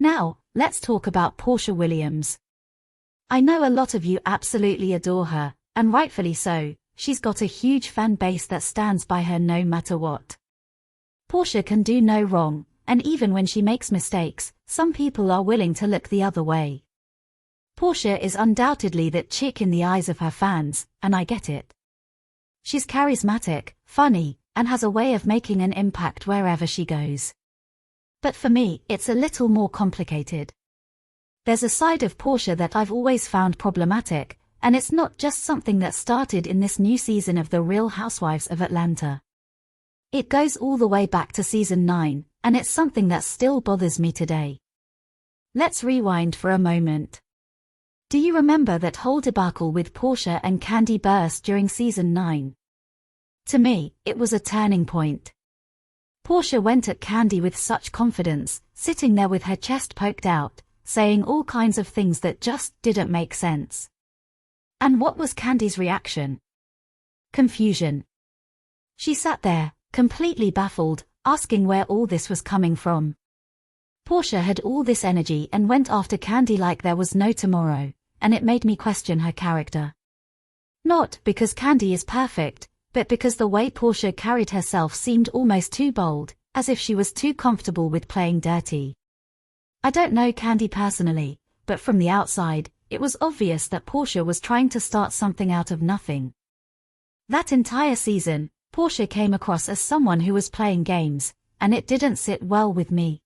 Now, let's talk about Porsha Williams. I know a lot of you absolutely adore her, and rightfully so. She's got a huge fan base that stands by her no matter what. Porsha can do no wrong, and even when she makes mistakes, some people are willing to look the other way. Porsha is undoubtedly that chick in the eyes of her fans, and I get it. She's charismatic, funny, and has a way of making an impact wherever she goes. But for me, it's a little more complicated. There's a side of Porsha that I've always found problematic, and it's not just something that started in this new season of The Real Housewives of Atlanta. It goes all the way back to season 9, and it's something that still bothers me today. Let's rewind for a moment. Do you remember that whole debacle with Porsha and Kandi Burruss during season 9? To me, it was a turning point. Porsha went at Kandi with such confidence, sitting there with her chest poked out, saying all kinds of things that just didn't make sense. And what was Kandi's reaction? Confusion. She sat there, completely baffled, asking where all this was coming from. Porsha had all this energy and went after Kandi like there was no tomorrow, and it made me question her character. Not because Kandi is perfect, but because the way Porsha carried herself seemed almost too bold, as if she was too comfortable with playing dirty. I don't know Kandi personally, but from the outside, it was obvious that Porsha was trying to start something out of nothing. That entire season, Porsha came across as someone who was playing games, and it didn't sit well with me.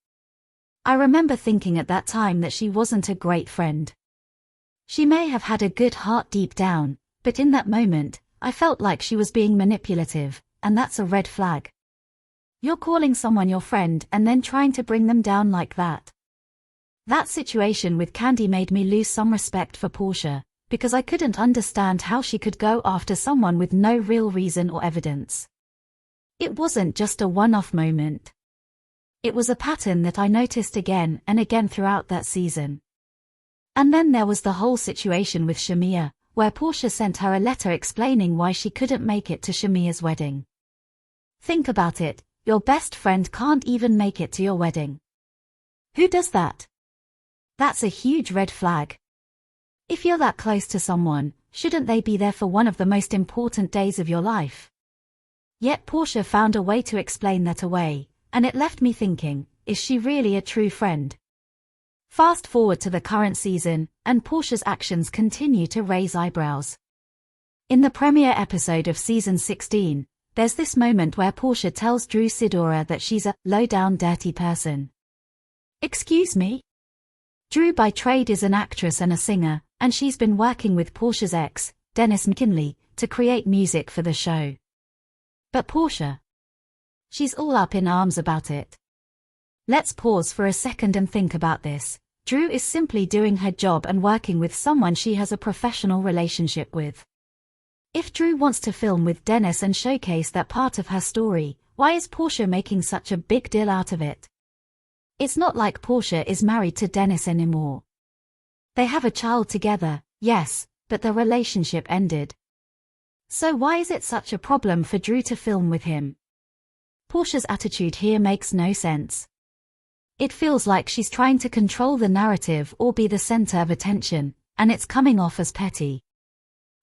I remember thinking at that time that she wasn't a great friend. She may have had a good heart deep down, but in that moment, I felt like she was being manipulative, and that's a red flag. You're calling someone your friend and then trying to bring them down like that. That situation with Kandi made me lose some respect for Porsha, because I couldn't understand how she could go after someone with no real reason or evidence. It wasn't just a one-off moment. It was a pattern that I noticed again and again throughout that season. And then there was the whole situation with Shamea, where Porsha sent her a letter explaining why she couldn't make it to Shamea's wedding. Think about it, your best friend can't even make it to your wedding. Who does that? That's a huge red flag. If you're that close to someone, shouldn't they be there for one of the most important days of your life? Yet Porsha found a way to explain that away, and it left me thinking, is she really a true friend? Fast forward to the current season, and Porsha's actions continue to raise eyebrows. In the premiere episode of season 16, there's this moment where Porsha tells Drew Sidora that she's a low-down dirty person. Excuse me? Drew by trade is an actress and a singer, and she's been working with Porsha's ex, Dennis McKinley, to create music for the show. But Porsha? She's all up in arms about it. Let's pause for a second and think about this. Drew is simply doing her job and working with someone she has a professional relationship with. If Drew wants to film with Dennis and showcase that part of her story, why is Porsha making such a big deal out of it? It's not like Porsha is married to Dennis anymore. They have a child together, yes, but the relationship ended. So why is it such a problem for Drew to film with him? Porsha's attitude here makes no sense. It feels like she's trying to control the narrative or be the center of attention, and it's coming off as petty.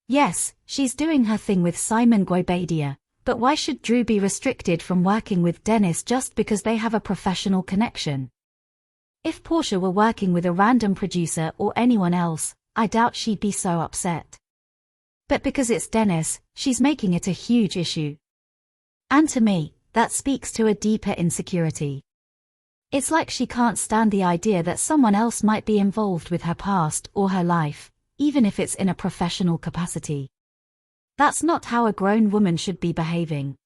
Yes, she's doing her thing with Simon Guobadia, but why should Drew be restricted from working with Dennis just because they have a professional connection? If Porsha were working with a random producer or anyone else, I doubt she'd be so upset. But because it's Dennis, she's making it a huge issue. And to me, that speaks to a deeper insecurity. It's like she can't stand the idea that someone else might be involved with her past or her life, even if it's in a professional capacity. That's not how a grown woman should be behaving.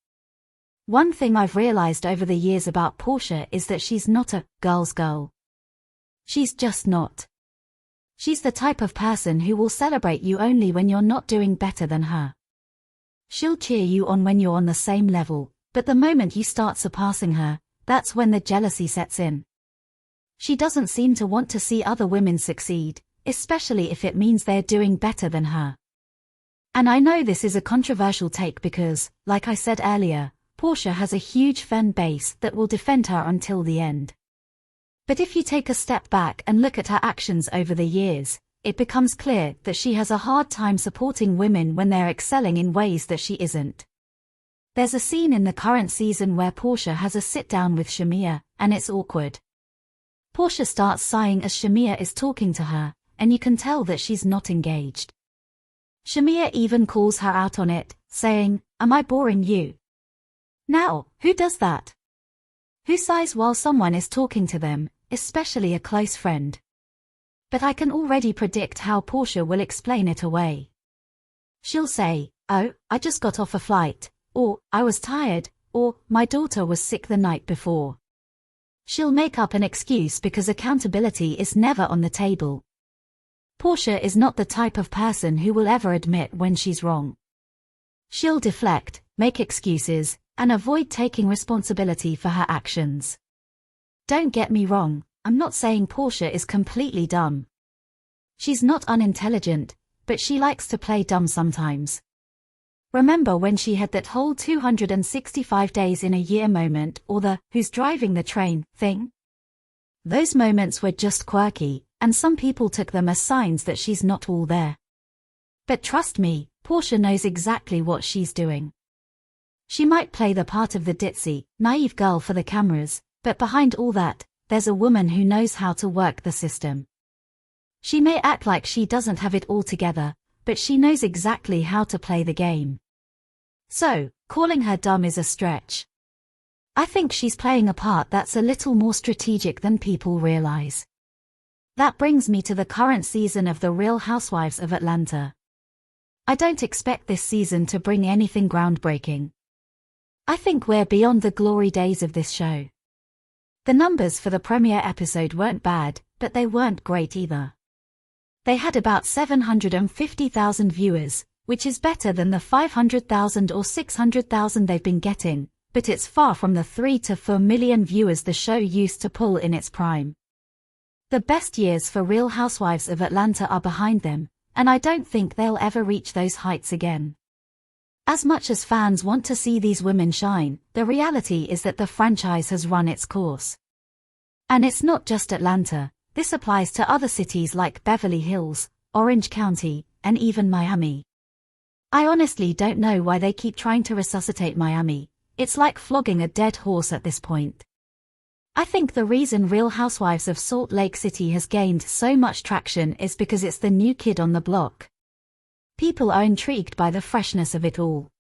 One thing I've realized over the years about Porsha is that she's not a girl's girl. She's just not. She's the type of person who will celebrate you only when you're not doing better than her. She'll cheer you on when you're on the same level, but the moment you start surpassing her, that's when the jealousy sets in. She doesn't seem to want to see other women succeed, especially if it means they're doing better than her. And I know this is a controversial take because, like I said earlier, Porsha has a huge fan base that will defend her until the end. But if you take a step back and look at her actions over the years, it becomes clear that she has a hard time supporting women when they're excelling in ways that she isn't. There's a scene in the current season where Porsha has a sit-down with Shamia, and it's awkward. Porsha starts sighing as Shamia is talking to her, and you can tell that she's not engaged. Shamia even calls her out on it, saying, "Am I boring you?" Now, who does that? Who sighs while someone is talking to them, especially a close friend? But I can already predict how Porsha will explain it away. She'll say, "Oh, I just got off a flight," or "I was tired," or "My daughter was sick the night before." She'll make up an excuse because accountability is never on the table. Porsha is not the type of person who will ever admit when she's wrong. She'll deflect, make excuses, and avoid taking responsibility for her actions. Don't get me wrong, I'm not saying Porsha is completely dumb. She's not unintelligent, but she likes to play dumb sometimes. Remember when she had that whole 265 days in a year moment, or the "who's driving the train" thing? Those moments were just quirky, and some people took them as signs that she's not all there. But trust me, Porsha knows exactly what she's doing. She might play the part of the ditzy, naive girl for the cameras, but behind all that, there's a woman who knows how to work the system. She may act like she doesn't have it all together, but she knows exactly how to play the game. So, calling her dumb is a stretch. I think she's playing a part that's a little more strategic than people realize. That brings me to the current season of The Real Housewives of Atlanta. I don't expect this season to bring anything groundbreaking. I think we're beyond the glory days of this show. The numbers for the premiere episode weren't bad, but they weren't great either. They had about 750,000 viewers, which is better than the 500,000 or 600,000 they've been getting, but it's far from the 3 to 4 million viewers the show used to pull in its prime. The best years for Real Housewives of Atlanta are behind them, and I don't think they'll ever reach those heights again. As much as fans want to see these women shine, the reality is that the franchise has run its course. And it's not just Atlanta, this applies to other cities like Beverly Hills, Orange County, and even Miami. I honestly don't know why they keep trying to resuscitate Miami. It's like flogging a dead horse at this point. I think the reason Real Housewives of Salt Lake City has gained so much traction is because it's the new kid on the block. People are intrigued by the freshness of it all.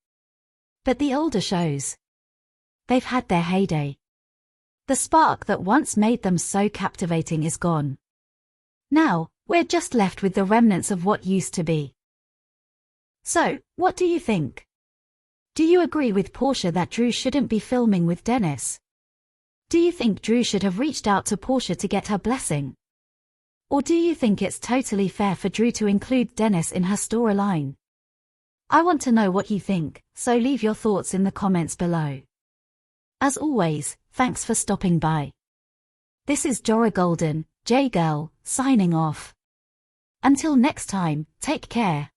But the older shows, they've had their heyday. The spark that once made them so captivating is gone. Now, we're just left with the remnants of what used to be. So, what do you think? Do you agree with Porsha that Drew shouldn't be filming with Dennis? Do you think Drew should have reached out to Porsha to get her blessing? Or do you think it's totally fair for Drew to include Dennis in her storyline? I want to know what you think, so leave your thoughts in the comments below. As always, thanks for stopping by. This is Jorah Golden, J-Girl, signing off. Until next time, take care.